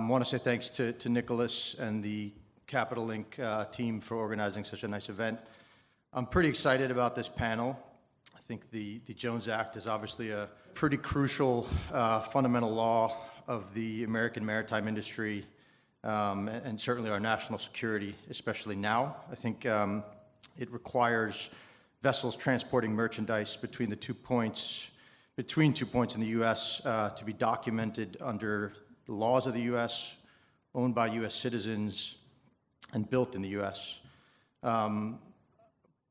Want to say thanks to Nicholas and the Capital Link team for organizing such a nice event. I'm pretty excited about this panel. I think the Jones Act is obviously a pretty crucial fundamental law of the American maritime industry and certainly our national security, especially now. I think it requires vessels transporting merchandise between 2 points in the U.S. To be documented under the laws of the U.S., owned by U.S. citizens, and built in the U.S.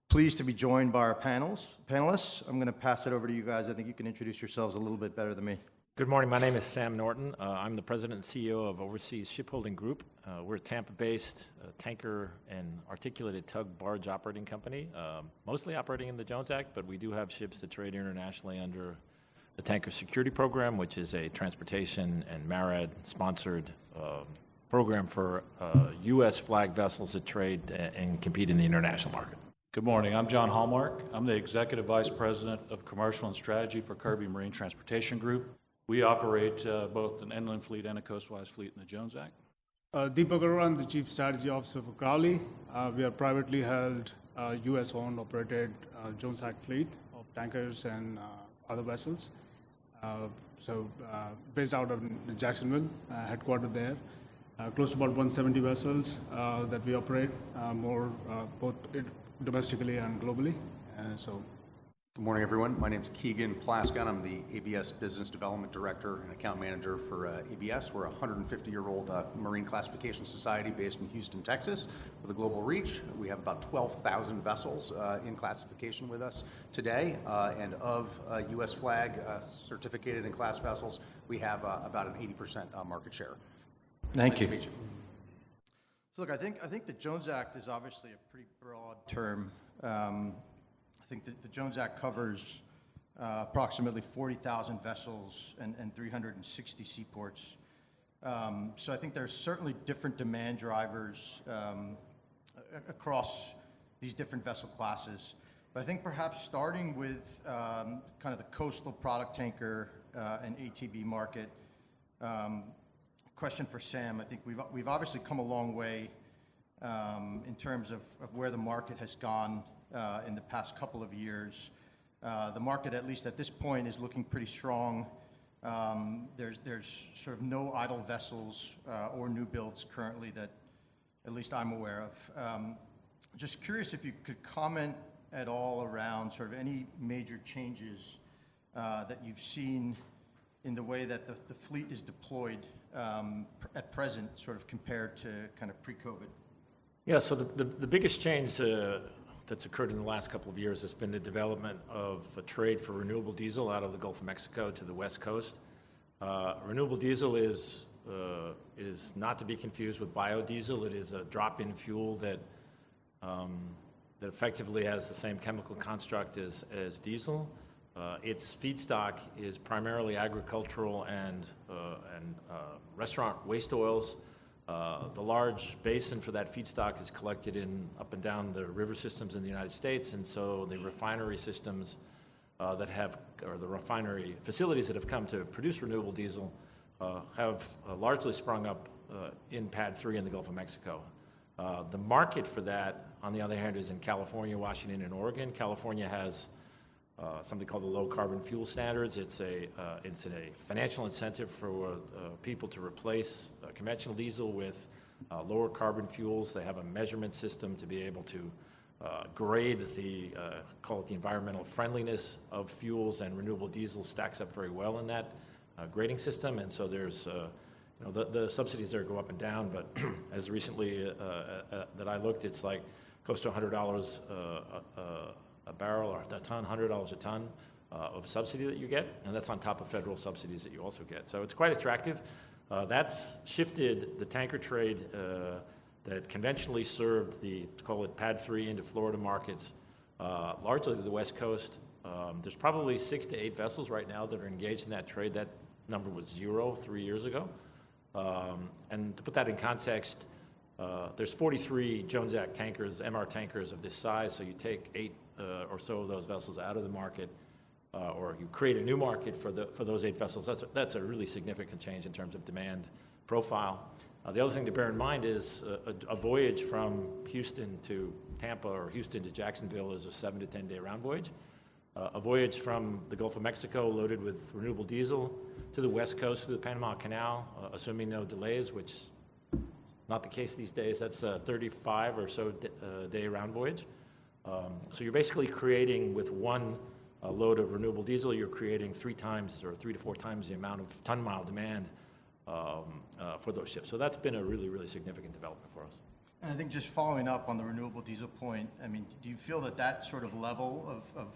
Pleased to be joined by our panelists. I'm going to pass it over to you guys. I think you can introduce yourselves a little bit better than me. Good morning. My name is Sam Norton. I'm the president and CEO of Overseas Shipholding Group. We're a Tampa-based tanker and articulated tug barge operating company, mostly operating in the Jones Act, but we do have ships that trade internationally under the Tanker Security Program, which is a transportation and MARAD-sponsored program for U.S. flag vessels that trade and compete in the international market. Good morning. I'm John Hallmark. I'm the Executive Vice President of Commercial and Strategy for Kirby Marine Transportation Group. We operate both an inland fleet and a coastwise fleet in the Jones Act. Deepak, I'm the Chief Strategy Officer for Crowley. We are privately held, U.S.-owned, operated Jones Act fleet of tankers and other vessels. Based out of Jacksonville, headquartered there. Close to about 170 vessels that we operate, both domestically and globally. Good morning, everyone. My name is Keegan Plaskon. I'm the ABS Business Development Director and Account Manager for ABS. We're a 150-year-old marine classification society based in Houston, Texas, with a global reach. We have about 12,000 vessels in classification with us today, and of U.S. flag certificated and class vessels, we have about an 80% market share. Thank you. So look, I think the Jones Act is obviously a pretty broad term. I think that the Jones Act covers approximately 40,000 vessels and 360 seaports. So I think there's certainly different demand drivers across these different vessel classes. But I think perhaps starting with kind of the coastal product tanker and ATB market, question for Sam. I think we've obviously come a long way in terms of where the market has gone in the past couple of years. The market, at least at this point, is looking pretty strong. There's sort of no idle vessels or new builds currently that at least I'm aware of. Just curious if you could comment at all around sort of any major changes that you've seen in the way that the fleet is deployed at present, sort of compared to kind of pre-COVID. Yeah, so the biggest change that's occurred in the last couple of years has been the development of a trade for renewable diesel out of the Gulf of Mexico to the West Coast. Renewable diesel is not to be confused with biodiesel. It is a drop-in fuel that effectively has the same chemical construct as diesel. Its feedstock is primarily agricultural and restaurant waste oils. The large basin for that feedstock is collected up and down the river systems in the United States, and so the refinery systems the refinery facilities that have come to produce renewable diesel have largely sprung up in PADD 3 in the Gulf of Mexico. The market for that, on the other hand, is in California, Washington, and Oregon. California has something called the low carbon fuel standards. It's a financial incentive for people to replace conventional diesel with lower carbon fuels. They have a measurement system to be able to grade call it the environmental friendliness of fuels, and renewable diesel stacks up very well in that grading system. And so there's the subsidies there go up and down, but as recently that I looked, it's like close to $100 a barrel or a ton, $100 a ton of subsidy that you get, and that's on top of federal subsidies that you also get. So it's quite attractive. That's shifted the tanker trade that conventionally served call it PADD 3 into Florida markets, largely to the West Coast. There's probably 6 to 8 vessels right now that are engaged in that trade. That number was 0 3 years ago. And to put that in context, there's 43 Jones Act tankers, MR tankers of this size, so you take 8 or so of those vessels out of the market, or you create a new market for those 8 vessels. That's a really significant change in terms of demand profile. The other thing to bear in mind is a voyage from Houston to Tampa or Houston to Jacksonville is a 7 to 10 day round voyage. A voyage from the Gulf of Mexico loaded with renewable diesel to the West Coast through the Panama Canal, assuming no delays, which is not the case these days. That's a 35 or so day round voyage. So you're basically creating with one load of renewable diesel, you're creating 3 to 4 times the amount of ton-mile demand for those ships. So that's been a really, really significant development for us. And I think just following up on the renewable diesel point, I mean, do you feel that that sort of level of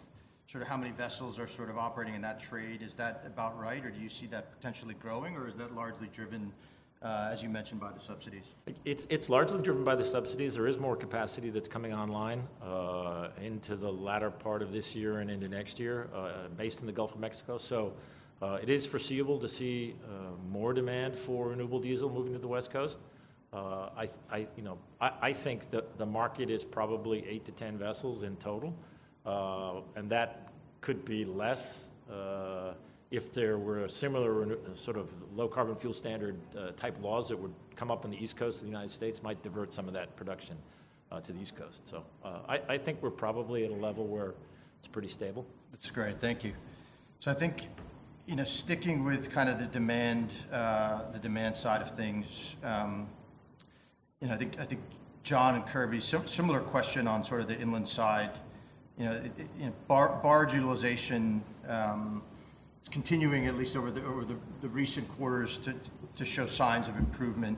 sort of how many vessels are sort of operating in that trade, is that about right? Or do you see that potentially growing, or is that largely driven, as you mentioned, by the subsidies? It's largely driven by the subsidies. There is more capacity that's coming online into the latter part of this year and into next year, based in the Gulf of Mexico. So it is foreseeable to see more demand for renewable diesel moving to the West Coast. I think that the market is probably 8 to 10 vessels in total, and that could be less if there were a similar sort of low carbon fuel standard type laws that would come up on the East Coast of the United States, might divert some of that production to the East Coast. So I think we're probably at a level where it's pretty stable. That's great, thank you. So I think, sticking with kind of the demand side of things, I think John and Kirby, similar question on sort of the inland side. Barge utilization is continuing, at least over the recent quarters, to show signs of improvement.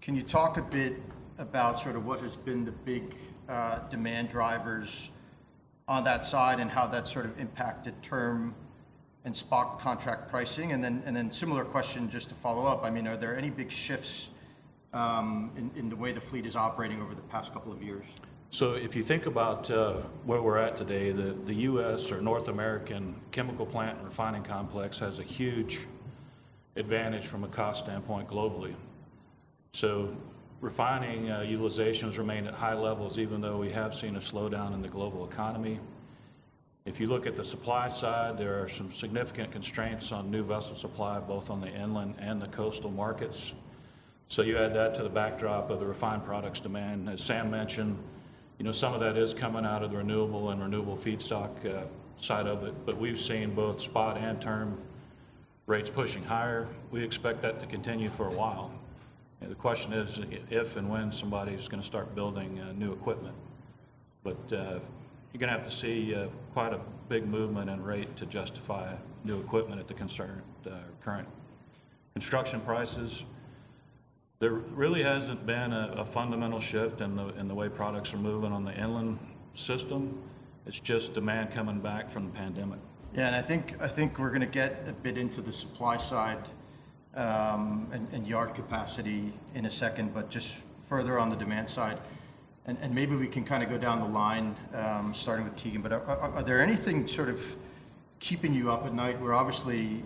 Can you talk a bit about sort of what has been the big demand drivers on that side and how that sort of impacted term and spot contract pricing? And then similar question just to follow up. I mean, are there any big shifts in the way the fleet is operating over the past couple of years? So if you think about where we're at today, the U.S. or North American chemical plant and refining complex has a huge advantage from a cost standpoint globally. So refining utilizations remain at high levels, even though we have seen a slowdown in the global economy. If you look at the supply side, there are some significant constraints on new vessel supply, both on the inland and the coastal markets. So you add that to the backdrop of the refined products demand. As Sam mentioned, some of that is coming out of the renewable and renewable feedstock side of it, but we've seen both spot and term rates pushing higher. We expect that to continue for a while. And the question is if and when somebody's going to start building new equipment. But you're going to have to see quite a big movement in rate to justify new equipment at the current construction prices. There really hasn't been a fundamental shift in the way products are moving on the inland system. It's just demand coming back from the pandemic. Yeah, and I think we're going to get a bit into the supply side and yard capacity in a second, but just further on the demand side, and maybe we can kind of go down the line, starting with Keegan. But are there anything sort of keeping you up at night? We're obviously,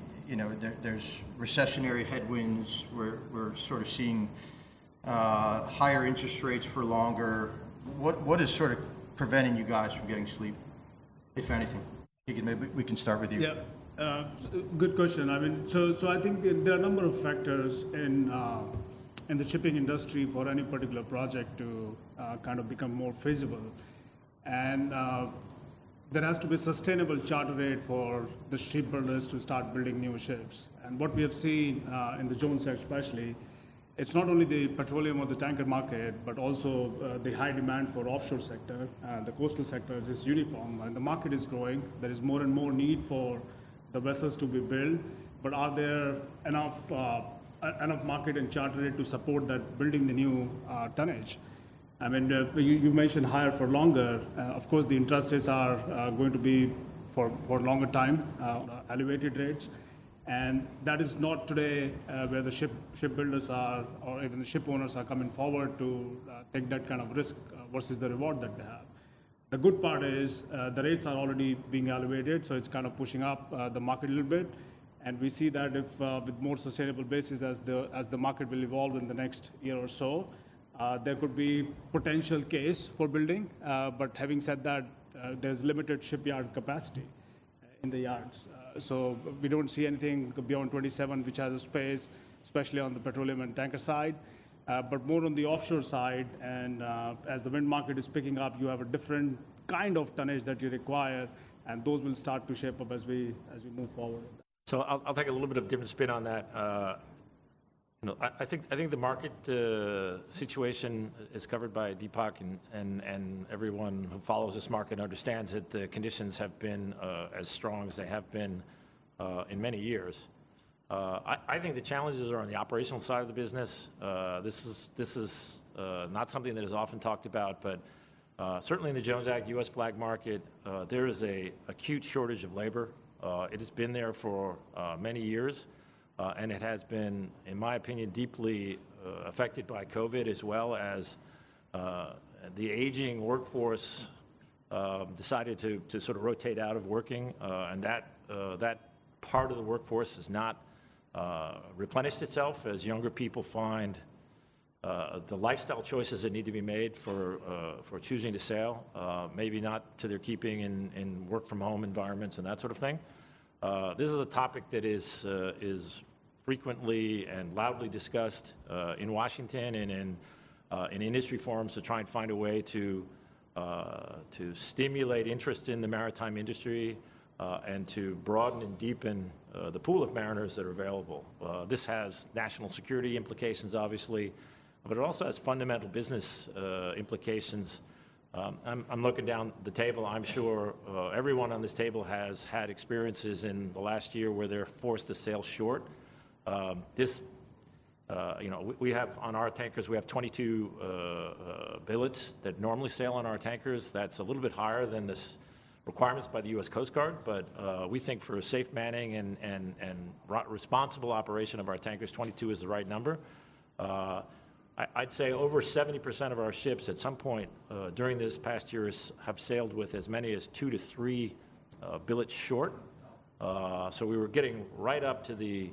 there's recessionary headwinds. We're sort of seeing higher interest rates for longer. What is sort of preventing you guys from getting sleep, if anything? Keegan, maybe we can start with you. Yeah, good question. I mean, so I think there are a number of factors in the shipping industry for any particular project to kind of become more feasible, and there has to be a sustainable charter rate for the shipbuilders to start building new ships. And what we have seen in the Jones Act especially, it's not only the petroleum or the tanker market, but also the high demand for offshore sector. The coastal sector is uniform, and the market is growing. There is more and more need for the vessels to be built, but are there enough market and charter rate to support that building the new tonnage? I mean, you mentioned higher for longer. Of course, the interest rates are going to be for longer time, elevated rates. And that is not today where the shipbuilders are, or even the ship owners are coming forward to take that kind of risk versus the reward that they have. The good part is the rates are already being elevated, so it's kind of pushing up the market a little bit. And we see that if with more sustainable basis as the market will evolve in the next year or so, there could be potential case for building, but having said that, there's limited shipyard capacity in the yards. So we don't see anything beyond 27 which has a space. especially on the petroleum and tanker side, but more on the offshore side. And as the wind market is picking up, you have a different kind of tonnage that you require, and those will start to shape up as we move forward. So I'll take a little bit of a different spin on that. I think the market situation is covered by Deepak, and everyone who follows this market understands that the conditions have been as strong as they have been in many years. I think the challenges are on the operational side of the business. This is not something that is often talked about, but certainly in the Jones Act U.S. flag market, there is a acute shortage of labor. It has been there for many years. And it has been, in my opinion, deeply affected by COVID, as well as the aging workforce decided to sort of rotate out of working, and that part of the workforce has not replenished itself as younger people find the lifestyle choices that need to be made for choosing to sail, maybe not to their keeping in work-from-home environments and that sort of thing. This is a topic that is frequently and loudly discussed in Washington and in industry forums to try and find a way to stimulate interest in the maritime industry and to broaden and deepen the pool of mariners that are available. This has national security implications, obviously, but it also has fundamental business implications. I'm looking down the table. I'm sure everyone on this table has had experiences in the last year where they're forced to sail short. We have on our tankers, we have 22 billets that normally sail on our tankers. That's a little bit higher than this requirements by the U.S. Coast Guard, but we think for a safe manning and responsible operation of our tankers, 22 is the right number. I'd say over 70% of our ships at some point during this past year have sailed with as many as 2 to 3 billets short. So we were getting right up to the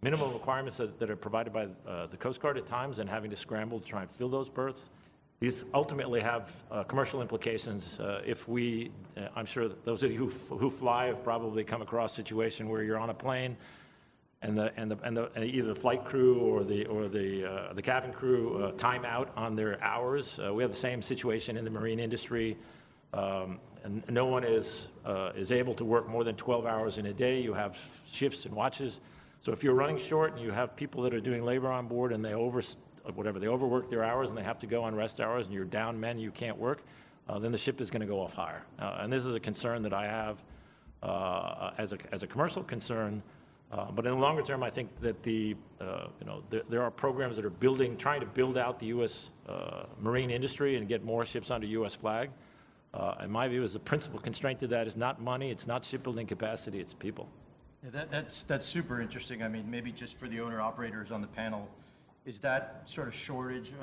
minimum requirements that are provided by the Coast Guard at times, and having to scramble to try and fill those berths. These ultimately have commercial implications. I'm sure that those of you who fly have probably come across a situation where you're on a plane, and either the flight crew or the cabin crew time out on their hours. We have the same situation in the marine industry. And no one is able to work more than 12 hours in a day. You have shifts and watches. So if you're running short and you have people that are doing labor on board and they overwork their hours and they have to go on rest hours and you're down men, you can't work, then the ship is going to go off hire. And this is a concern that I have as a commercial concern. But in the longer term, I think that there are programs that are trying to build out the U.S. marine industry and get more ships under U.S. flag. In my view, is the principal constraint to that is not money, it's not shipbuilding capacity, it's people. Yeah, that's super interesting. I mean, maybe just for the owner-operators on the panel, is that sort of shortage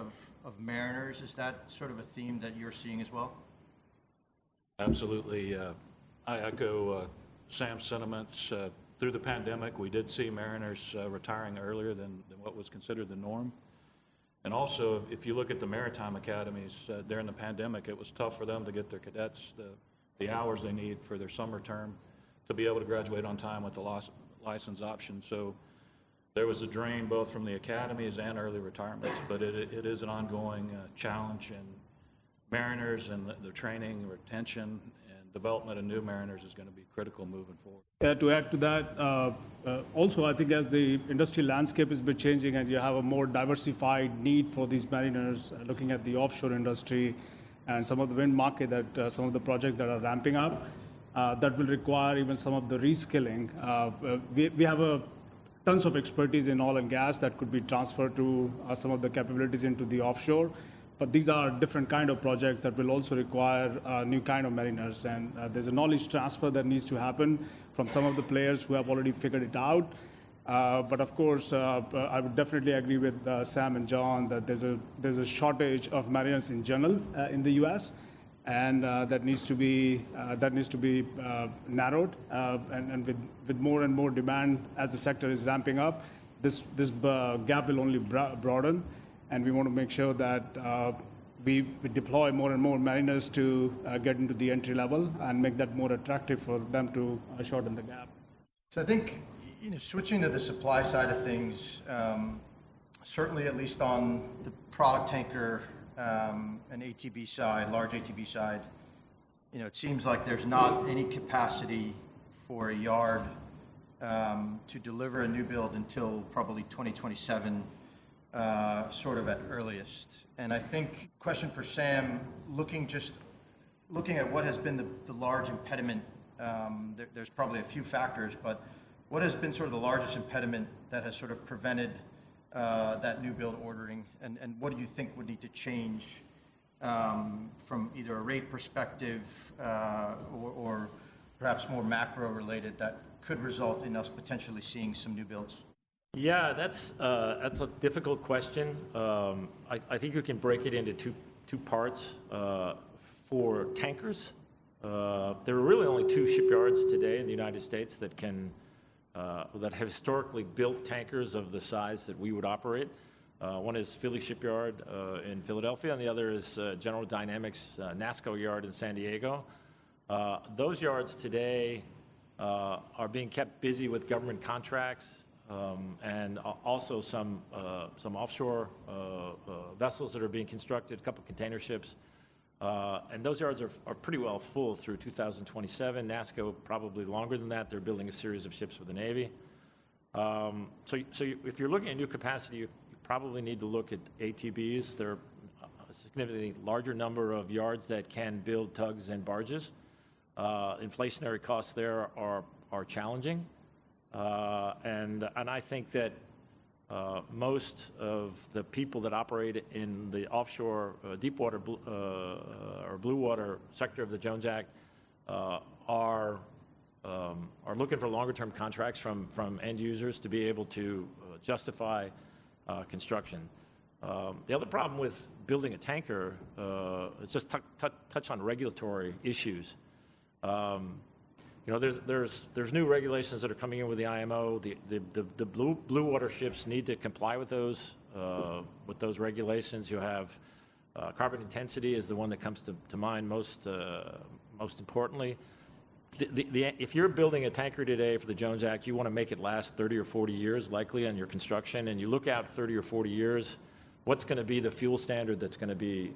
of mariners, is that sort of a theme that you're seeing as well? Absolutely. I echo Sam's sentiments. Through the pandemic, we did see mariners retiring earlier than what was considered the norm. And also, if you look at the maritime academies, during the pandemic, it was tough for them to get their cadets the hours they need for their summer term to be able to graduate on time with the license option. So there was a drain both from the academies and early retirements, but it is an ongoing challenge, and mariners and the training, retention, and development of new mariners is going to be critical moving forward. To add to that, also I think as the industry landscape is been changing and you have a more diversified need for these mariners, looking at the offshore industry and some of the wind market, that some of the projects that are ramping up, that will require even some of the reskilling. We have tons of expertise in oil and gas that could be transferred to some of the capabilities into the offshore. But these are different kind of projects that will also require new kind of mariners. And there's a knowledge transfer that needs to happen from some of the players who have already figured it out. But of course, I would definitely agree with Sam and John that there's a shortage of mariners in general in the U.S. And that needs to be narrowed. And with more and more demand as the sector is ramping up, this gap will only broaden. And we want to make sure that we deploy more and more mariners to get into the entry level and make that more attractive for them to shorten the gap. So I think, Switching to the supply side of things, certainly at least on the product tanker and ATB side, large ATB side, it seems like there's not any capacity for a yard to deliver a new build until probably 2027, sort of at earliest. And I think, question for Sam, looking at what has been the large impediment, there's probably a few factors, but what has been sort of the largest impediment that has sort of prevented that new build ordering, and what do you think would need to change from either a rate perspective or perhaps more macro related that could result in us potentially seeing some new builds? Yeah, that's a difficult question. I think you can break it into two parts. For tankers, there are really only two shipyards today in the United States that have historically built tankers of the size that we would operate. One is Philly Shipyard in Philadelphia, and the other is General Dynamics NASSCO yard in San Diego. Those yards today are being kept busy with government contracts and also some offshore vessels that are being constructed, a couple container ships. And those yards are pretty well full through 2027. NASSCO probably longer than that. They're building a series of ships for the Navy. So if you're looking at new capacity, you probably need to look at ATBs. There are a significantly larger number of yards that can build tugs and barges. Inflationary costs there are challenging. And I think that most of the people that operate in the offshore deep water or blue water sector of the Jones Act are looking for longer-term contracts from end users to be able to justify construction. The other problem with building a tanker is just touch on regulatory issues. There's new regulations that are coming in with the IMO. The blue water ships need to comply with those regulations. You have carbon intensity is the one that comes to mind most importantly. If you're building a tanker today for the Jones Act, you want to make it last 30 or 40 years, likely on your construction, and you look out 30 or 40 years, what's going to be the fuel standard that's going to be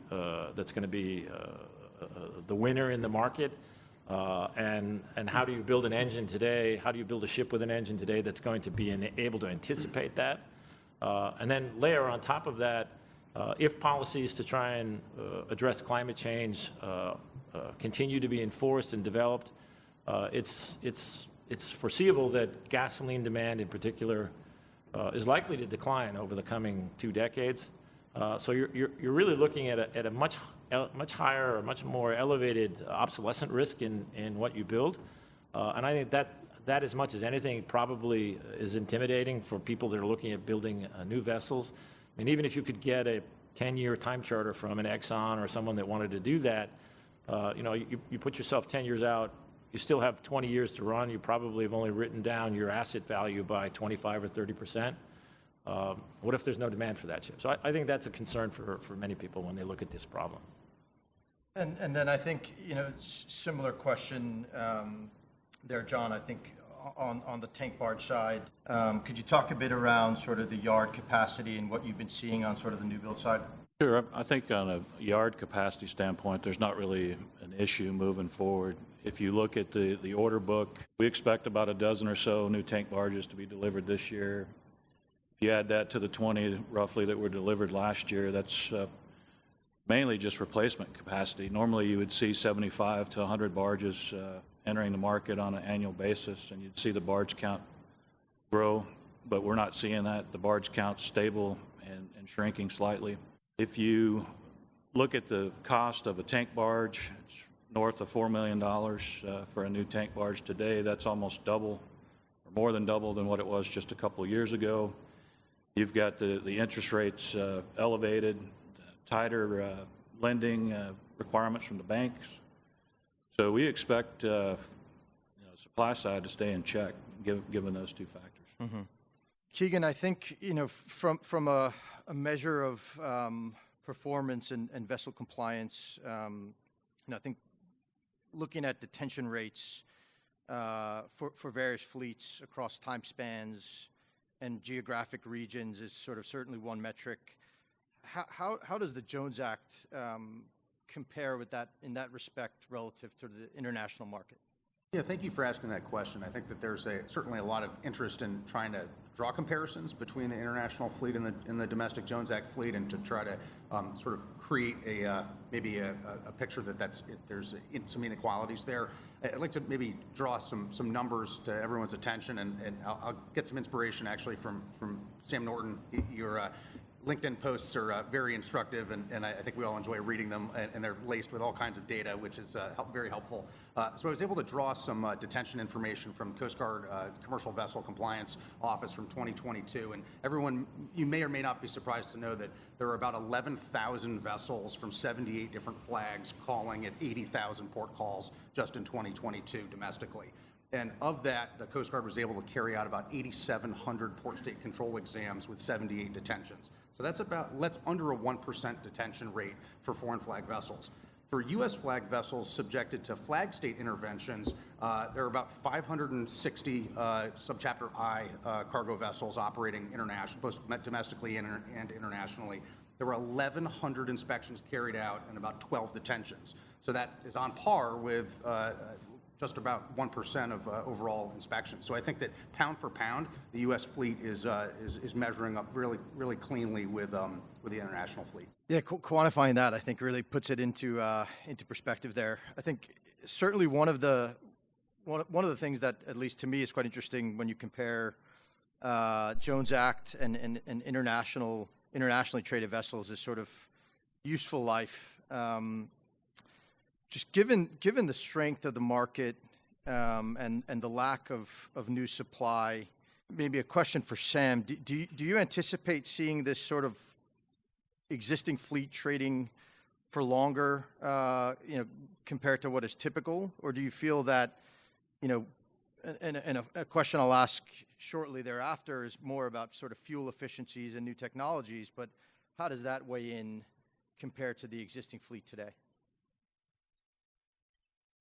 the winner in the market? And how do you build an engine today? How do you build a ship with an engine today that's going to be able to anticipate that? And then layer on top of that, if policies to try and address climate change continue to be enforced and developed, it's foreseeable that gasoline demand in particular is likely to decline over the coming 2 decades. So you're really looking at a much higher, or much more elevated obsolescent risk in what you build, and I think that as much as anything probably is intimidating for people that are looking at building new vessels. I mean, even if you could get a 10-year time charter from an Exxon or someone that wanted to do that, you put yourself 10 years out. You still have 20 years to run. You probably have only written down your asset value by 25 or 30%. What if there's no demand for that ship? So I think that's a concern for many people when they look at this problem. And then I think, similar question there, John, I think on the tank barge side. Could you talk a bit around sort of the yard capacity and what you've been seeing on sort of the new build side? Sure. I think on a yard capacity standpoint, there's not really an issue moving forward. If you look at the order book, we expect about a dozen or so new tank barges to be delivered this year. If you add that to the 20 roughly that were delivered last year, that's mainly just replacement capacity. Normally you would see 75 to 100 barges entering the market on an annual basis, and you'd see the barge count grow, but we're not seeing that. The barge count's stable and shrinking slightly. If you look at the cost of a tank barge, it's north of $4 million for a new tank barge today. That's almost double, or more than double than what it was just a couple of years ago. You've got the interest rates elevated, tighter lending requirements from the banks. So we expect supply side to stay in check, given those two factors. Mm-hmm. Keegan, I think from a measure of performance and vessel compliance, I think looking at detention rates for various fleets across time spans and geographic regions is sort of certainly one metric. How does the Jones Act compare with that in that respect relative to the international market? Yeah, thank you for asking that question. I think that there's certainly a lot of interest in trying to draw comparisons between the international fleet and the domestic Jones Act fleet, and to try to sort of create maybe a picture that there's some inequalities there. I'd like to maybe draw some numbers to everyone's attention, and I'll get some inspiration actually from Sam Norton. Your LinkedIn posts are very instructive, and I think we all enjoy reading them, and they're laced with all kinds of data, which is very helpful. So I was able to draw some detention information from Coast Guard Commercial Vessel Compliance Office from 2022, and everyone, you may or may not be surprised to know that there are about 11,000 vessels from 78 different flags calling at 80,000 port calls just in 2022 domestically. And of that, the Coast Guard was able to carry out about 8,700 port state control exams with 78 detentions. So that's under a 1% detention rate for foreign flag vessels. For U.S. flag vessels subjected to flag state interventions, there are about 560 subchapter I cargo vessels operating internationally, both domestically and internationally. There were 1,100 inspections carried out and about 12 detentions. So that is on par with just about 1% of overall inspections. So I think that pound for pound, the U.S. fleet is measuring up really cleanly with the international fleet. Yeah, quantifying that, I think, really puts it into perspective there. I think certainly one of the things that, at least to me, is quite interesting when you compare Jones Act and internationally traded vessels is sort of useful life. Just given the strength of the market and the lack of new supply, maybe a question for Sam. Do you anticipate seeing this sort of existing fleet trading for longer, compared to what is typical, or do you feel that, and a question I'll ask shortly thereafter is more about sort of fuel efficiencies and new technologies, but how does that weigh in compared to the existing fleet today?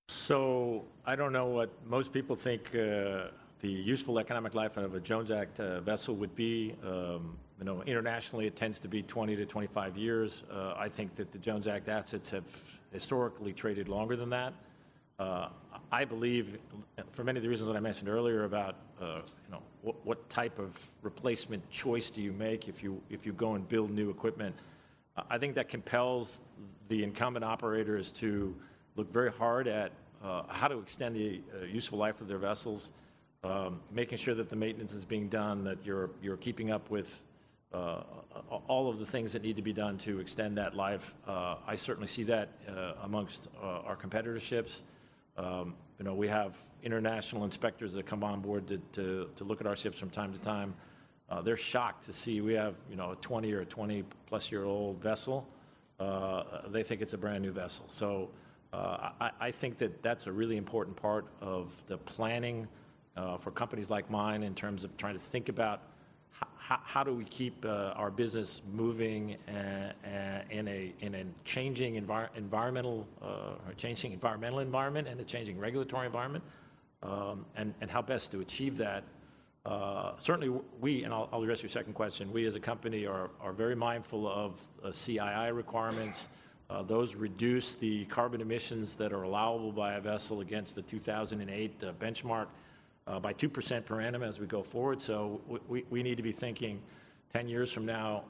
So I don't know what most people think the useful economic life of a Jones Act vessel would be. Internationally, it tends to be 20 to 25 years. I think that the Jones Act assets have historically traded longer than that. I believe, for many of the reasons that I mentioned earlier about what type of replacement choice do you make if you go and build new equipment, I think that compels the incumbent operators to look very hard at how to extend the useful life of their vessels, making sure that the maintenance is being done, that you're keeping up with all of the things that need to be done to extend that life. I certainly see that amongst our competitor ships. We have international inspectors that come on board to look at our ships from time to time. They're shocked to see we have a 20 or a 20-plus-year-old vessel. They think it's a brand new vessel. So I think that that's a really important part of the planning for companies like mine in terms of trying to think about how do we keep our business moving in a changing environmental environment and a changing regulatory environment, and how best to achieve that. Certainly we, and I'll address your second question, we as a company are very mindful of CII requirements. Those reduce the carbon emissions that are allowable by a vessel against the 2008 benchmark by 2% per annum as we go forward. So we need to be thinking 10 years from now,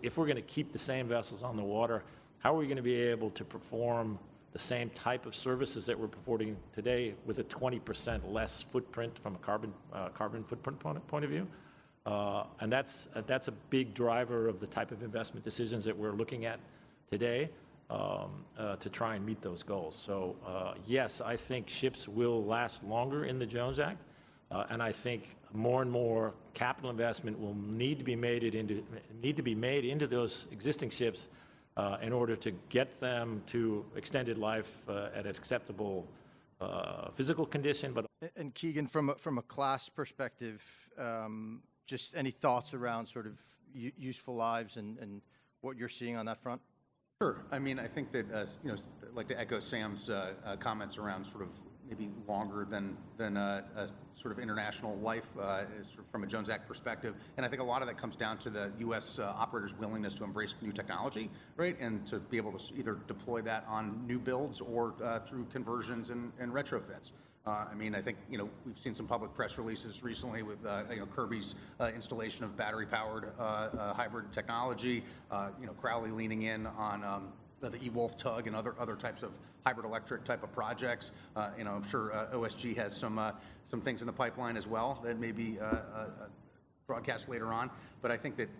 if we're going to keep the same vessels on the water, how are we going to be able to perform the same type of services that we're performing today with a 20% less footprint from a carbon footprint point of view? And that's a big driver of the type of investment decisions that we're looking at today to try and meet those goals. So yes, I think ships will last longer in the Jones Act, and I think more and more capital investment will need to be made into those existing ships in order to get them to extended life at an acceptable physical condition. But And Keegan, from a class perspective, just any thoughts around sort of useful lives and what you're seeing on that front? Sure. I mean, I think that, I'd like to echo Sam's comments around sort of maybe longer than a sort of international life from a Jones Act perspective. And I think a lot of that comes down to the U.S. Operators' willingness to embrace new technology, right, and to be able to either deploy that on new builds or through conversions and retrofits. I mean, I think, we've seen some public press releases recently with, Kirby's installation of battery-powered hybrid technology, Crowley leaning in on the E-Wolf tug and other types of hybrid electric type of projects. I'm sure OSG has some things in the pipeline as well that may be broadcast later on. But I think that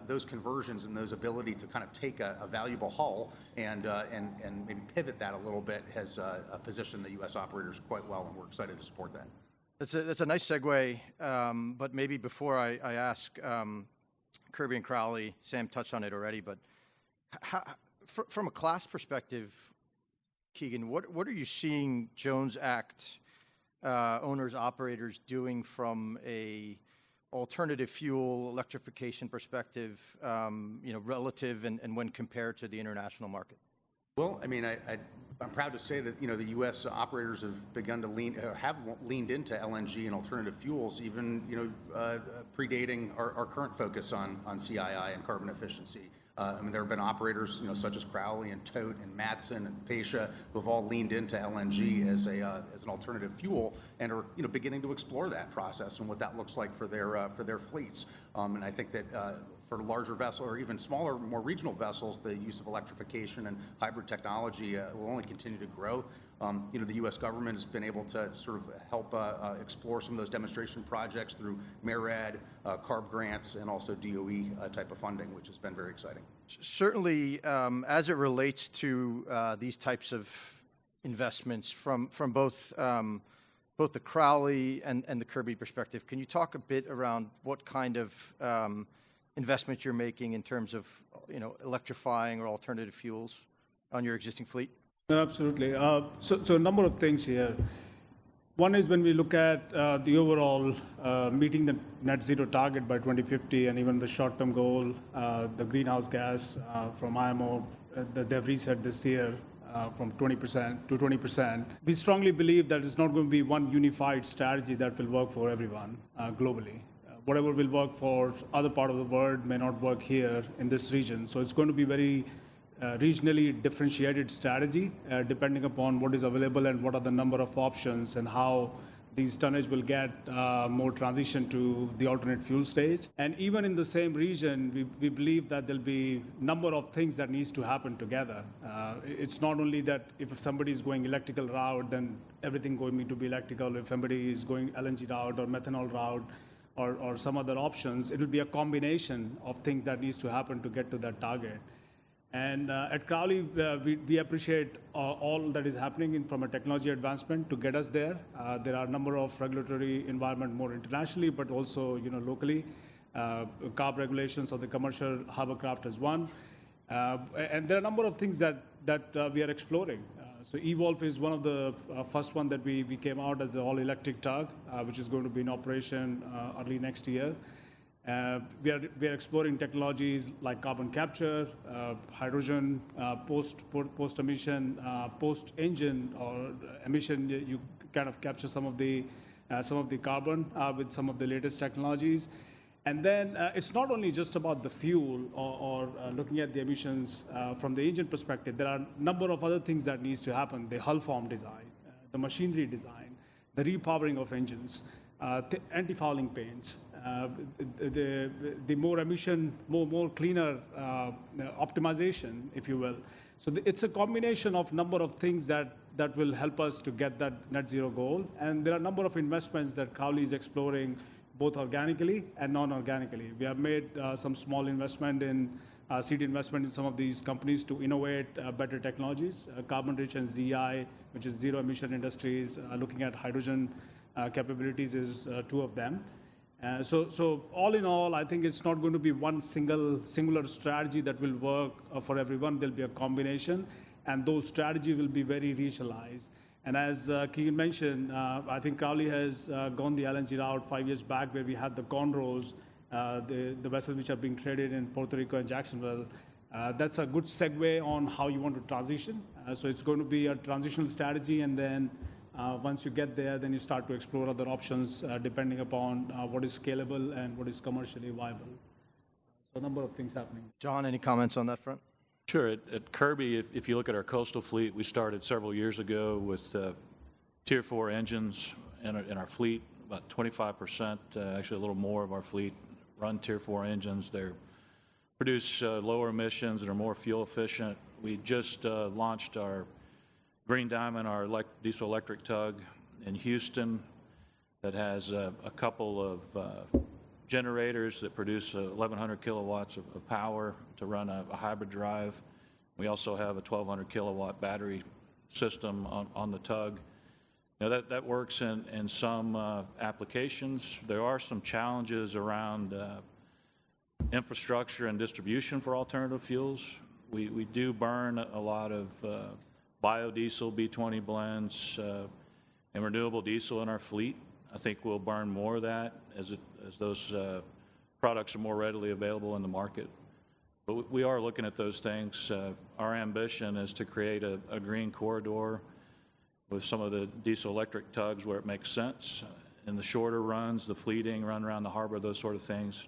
those conversions and those ability to kind of take a valuable hull and maybe pivot that a little bit has positioned the U.S. operators quite well, and we're excited to support that. That's a nice segue, but maybe before I ask Kirby and Crowley, Sam touched on it already, but from a class perspective, Keegan, what are you seeing Jones Act owners, operators doing from a alternative fuel electrification perspective, relative and when compared to the international market? Well, I mean, I'm proud to say that the U.S. operators have begun to have leaned into LNG and alternative fuels, even predating our current focus on CII and carbon efficiency. I mean, there have been operators, such as Crowley and Tote and Matson and Pasha, who have all leaned into LNG as an alternative fuel and are, beginning to explore that process and what that looks like for their fleets. And I think that for larger vessels or even smaller, more regional vessels, the use of electrification and hybrid technology will only continue to grow. The U.S. government has been able to sort of help explore some of those demonstration projects through MARAD, CARB grants, and also DOE type of funding, which has been very exciting. Certainly, as it relates to these types of investments from both the Crowley and the Kirby perspective, can you talk a bit around what kind of investments you're making in terms of electrifying or alternative fuels on your existing fleet? Absolutely. So a number of things here. One is when we look at the overall meeting the net zero target by 2050 and even the short-term goal, the greenhouse gas from IMO that they've reset this year from 20% to 20%. We strongly believe that it's not going to be one unified strategy that will work for everyone globally. Whatever will work for other part of the world may not work here in this region. So it's going to be very regionally differentiated strategy depending upon what is available and what are the number of options and how these tonnage will get more transition to the alternate fuel stage. And even in the same region, we believe that there'll be number of things that needs to happen together. It's not only that if somebody is going electrical route, then everything going to be electrical. If somebody is going LNG route or methanol route or some other options, it will be a combination of things that needs to happen to get to that target. And at Crowley, we appreciate all that is happening from a technology advancement to get us there. There are a number of regulatory environment more internationally, but also locally. CARB regulations of the commercial hovercraft is one. And there are a number of things that we are exploring. So E-Wolf is one of the first one that we came out as an all-electric tug, which is going to be in operation early next year. We are exploring technologies like carbon capture, hydrogen, post-emission, post-engine or emission. You kind of capture some of the carbon with some of the latest technologies. And then it's not only just about the fuel or looking at the emissions from the engine perspective. There are a number of other things that needs to happen: the hull form design, the machinery design, the repowering of engines, anti-fouling paints. The more emission, more cleaner optimization, if you will. So it's a combination of number of things that will help us to get that net zero goal. And there are a number of investments that Crowley is exploring, both organically and non-organically. We have made some small investment in seed investment in some of these companies to innovate better technologies. Carbon Rich and ZI, which is zero emission industries, looking at hydrogen capabilities is two of them. So all in all, I think it's not going to be one singular strategy that will work for everyone. There'll be a combination, and those strategies will be very regionalized. And as Keegan mentioned, I think Crowley has gone the LNG route 5 years back, where we had the Conroes, the vessels which are being traded in Puerto Rico and Jacksonville. That's a good segue on how you want to transition. So it's going to be a transitional strategy, and then Once you get there, then you start to explore other options depending upon what is scalable and what is commercially viable. So a number of things happening. John, any comments on that front? Sure. At Kirby, if you look at our coastal fleet, we started several years ago with Tier 4 engines in our fleet. About 25%, actually a little more of our fleet, run Tier 4 engines. They produce lower emissions and are more fuel efficient. We just launched our Green Diamond, our diesel electric tug in Houston that has a couple of generators that produce 1,100 kilowatts of power to run a hybrid drive. We also have a 1,200 kilowatt battery system on the tug. Now that works in some applications. There are some challenges around infrastructure and distribution for alternative fuels. We do burn a lot of biodiesel, B20 blends, and renewable diesel in our fleet. I think we'll burn more of that as those products are more readily available in the market. But we are looking at those things. Our ambition is to create a green corridor with some of the diesel electric tugs where it makes sense. In the shorter runs, the fleeting, run around the harbor, those sort of things,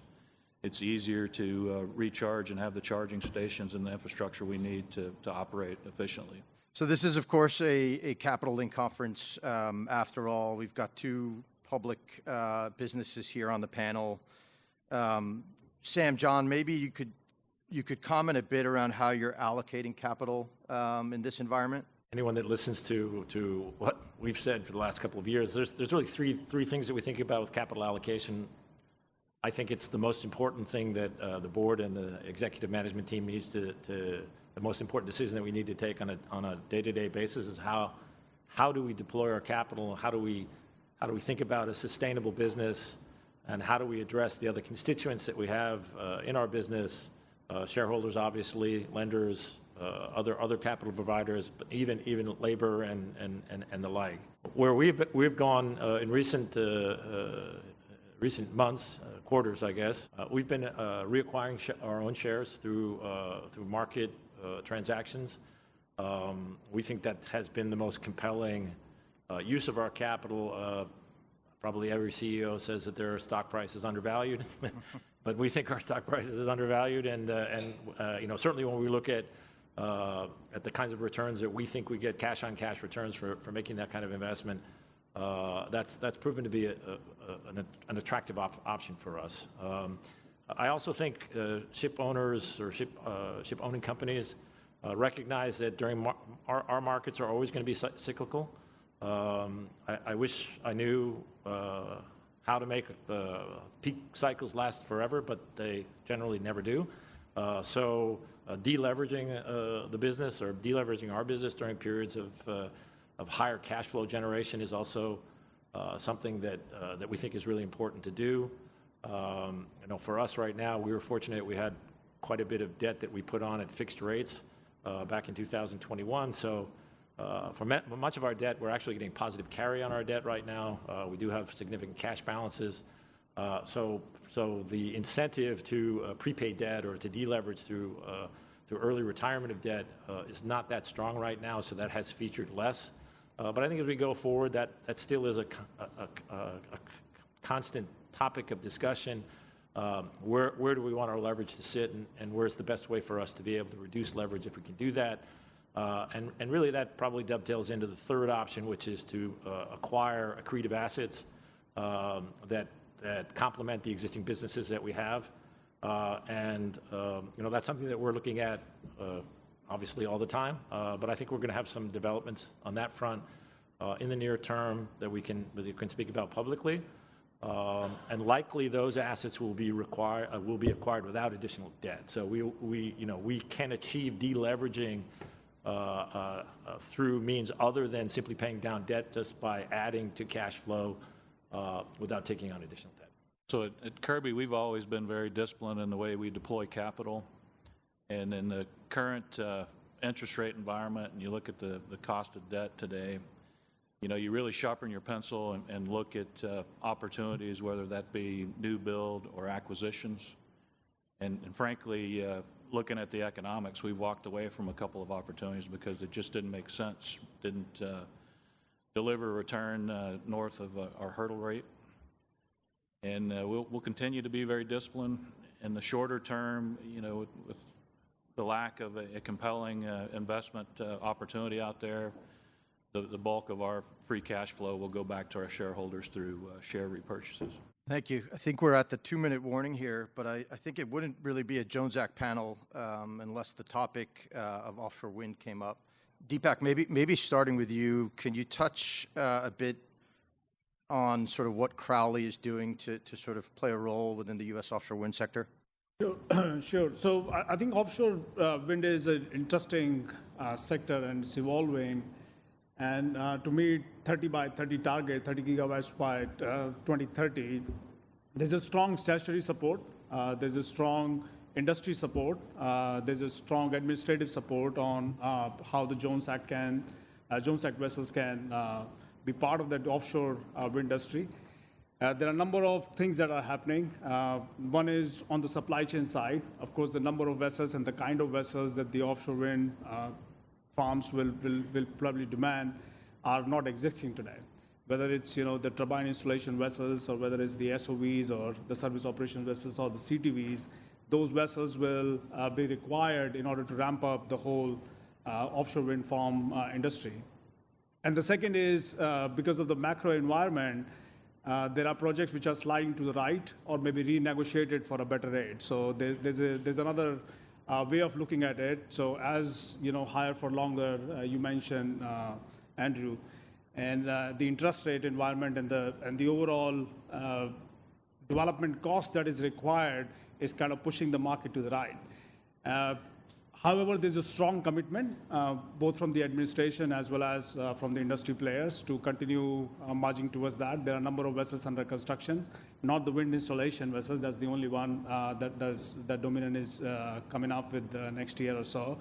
it's easier to recharge and have the charging stations and the infrastructure we need to operate efficiently. So this is, of course, a Capital Link conference. After all, we've got two public businesses here on the panel. Sam, John, maybe you could comment a bit around how you're allocating capital in this environment. Anyone that listens to what we've said for the last couple of years, there's really three things that we think about with capital allocation. I think it's the most important thing that the board and the executive management team needs to the most important decision that we need to take on a day-to-day basis is how do we deploy our capital? How do we think about a sustainable business? And how do we address the other constituents that we have in our business? Shareholders, obviously, lenders, other capital providers, but even labor and the like. Where we've gone in recent months, quarters, I guess, we've been reacquiring our own shares through market transactions. We think that has been the most compelling use of our capital. Probably every CEO says that their stock price is undervalued, but we think our stock price is undervalued, and certainly when we look at the kinds of returns that we think we get, cash-on-cash returns for making that kind of investment, that's proven to be an attractive option for us. I also think ship owners or ship owning companies recognize that during our markets are always going to be cyclical. I wish I knew how to make peak cycles last forever, but they generally never do. So deleveraging the business or deleveraging our business during periods of higher cash flow generation is also something that we think is really important to do. For us right now, we were fortunate we had quite a bit of debt that we put on at fixed rates back in 2021. So for much of our debt, we're actually getting positive carry on our debt right now. We do have significant cash balances. So the incentive to prepay debt or to deleverage through early retirement of debt is not that strong right now, so that has featured less. But I think as we go forward, that still is a constant topic of discussion. Where do we want our leverage to sit, and where's the best way for us to be able to reduce leverage if we can do that? And really that probably dovetails into the third option, which is to acquire accretive assets that complement the existing businesses that we have. That's something that we're looking at obviously all the time, but I think we're going to have some developments on that front in the near term that we can speak about publicly. And likely those assets will be acquired without additional debt. So we can achieve deleveraging through means other than simply paying down debt just by adding to cash flow without taking on additional debt. So at Kirby, we've always been very disciplined in the way we deploy capital. And in the current interest rate environment, and you look at the cost of debt today, you really sharpen your pencil and look at opportunities, whether that be new build or acquisitions. And frankly, looking at the economics, we've walked away from a couple of opportunities because it just didn't make sense, didn't deliver a return north of our hurdle rate. And we'll continue to be very disciplined. In the shorter term, with the lack of a compelling investment opportunity out there, the bulk of our free cash flow will go back to our shareholders through share repurchases. Thank you. I think we're at the 2-minute warning here, but I think it wouldn't really be a Jones Act panel unless the topic of offshore wind came up. Deepak, maybe starting with you, can you touch a bit on sort of what Crowley is doing to sort of play a role within the U.S. offshore wind sector? Sure. Sure. So I think offshore wind is an interesting sector and it's evolving. And to meet 30 by 30 target, 30 gigawatts by 2030, there's a strong statutory support. There's a strong industry support. There's a strong administrative support on how the Jones Act vessels can be part of that offshore wind industry. There are a number of things that are happening. One is on the supply chain side. Of course, the number of vessels and the kind of vessels that the offshore wind farms will probably demand are not existing today. Whether it's the turbine installation vessels or whether it's the SOVs or the service operation vessels or the CTVs, those vessels will be required in order to ramp up the whole offshore wind farm industry. And the second is because of the macro environment, there are projects which are sliding to the right or maybe renegotiated for a better rate. So there's another way of looking at it. So as higher for longer, you mentioned, Andrew, and the interest rate environment and the overall development cost that is required is kind of pushing the market to the right. However, there's a strong commitment, both from the administration as well as from the industry players to continue marching towards that. There are a number of vessels under construction, not the wind installation vessels. That's the only one that Dominion is coming up with next year or so.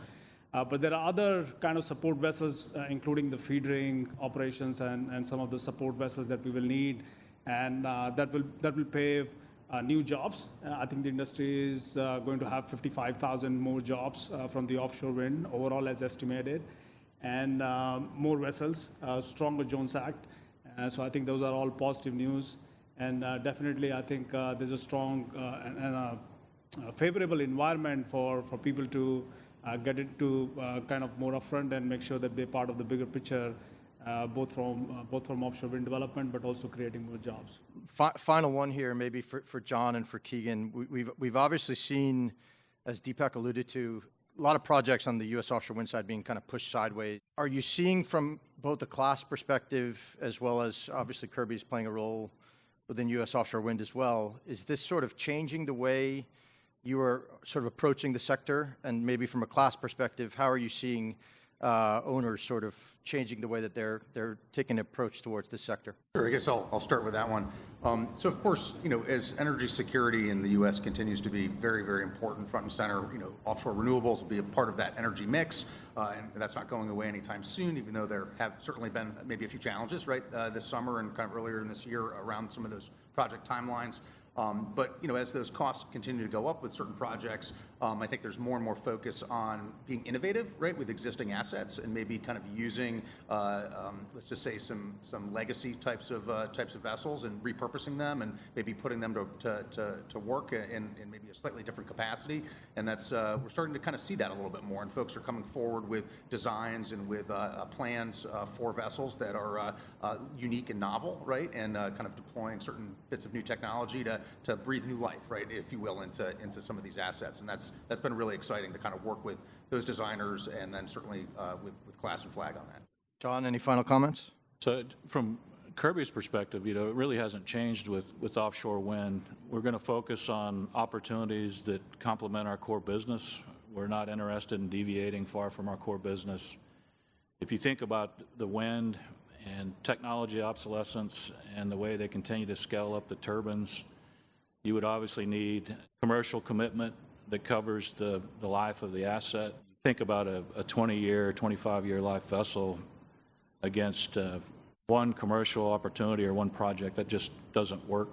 But there are other kind of support vessels, including the feedering operations and some of the support vessels that we will need, and that will pave new jobs. I think the industry is going to have 55,000 more jobs from the offshore wind overall as estimated, and more vessels, stronger Jones Act. So I think those are all positive news. And definitely I think there's a strong and a favorable environment for people to get into kind of more upfront and make sure that they're part of the bigger picture, both from offshore wind development, but also creating more jobs. Final one here, maybe for John and for Keegan. We've obviously seen, as Deepak alluded to, a lot of projects on the U.S. offshore wind side being kind of pushed sideways. Are you seeing from both the class perspective as well as obviously Kirby is playing a role within U.S. offshore wind as well, is this sort of changing the way you are sort of approaching the sector? And maybe from a class perspective, how are you seeing owners sort of changing the way that they're taking an approach towards this sector? Sure, I guess I'll start with that one. So of course, as energy security in the U.S. continues to be very, very important front and center, offshore renewables will be a part of that energy mix, and that's not going away anytime soon, even though there have certainly been maybe a few challenges, right, this summer and kind of earlier in this year around some of those project timelines. But as those costs continue to go up with certain projects, I think there's more and more focus on being innovative, right, with existing assets and maybe kind of using, let's just say, some legacy types of vessels and repurposing them and maybe putting them to work in maybe a slightly different capacity. And that's we're starting to kind of see that a little bit more, and folks are coming forward with designs and with plans for vessels that are unique and novel, right, and kind of deploying certain bits of new technology to breathe new life, right, if you will, into some of these assets. And that's been really exciting to kind of work with those designers and then certainly with Class and Flag on that. John, any final comments? So from Kirby's perspective, it really hasn't changed with offshore wind. We're going to focus on opportunities that complement our core business. We're not interested in deviating far from our core business. If you think about the wind and technology obsolescence and the way they continue to scale up the turbines, you would obviously need commercial commitment that covers the life of the asset. Think about a 20-year, 25-year life vessel against one commercial opportunity or one project. That just doesn't work,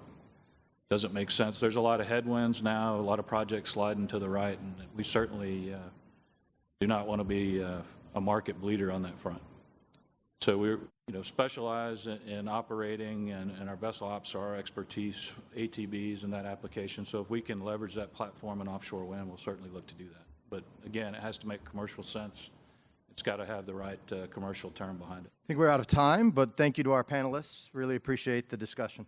doesn't make sense. There's a lot of headwinds now, a lot of projects sliding to the right, and we certainly do not want to be a market bleeder on that front. So specialize in operating, and our vessel ops are our expertise, ATBs and that application. So if we can leverage that platform in offshore wind, we'll certainly look to do that. But again, it has to make commercial sense. It's got to have the right commercial term behind it. I think we're out of time, but thank you to our panelists. Really appreciate the discussion.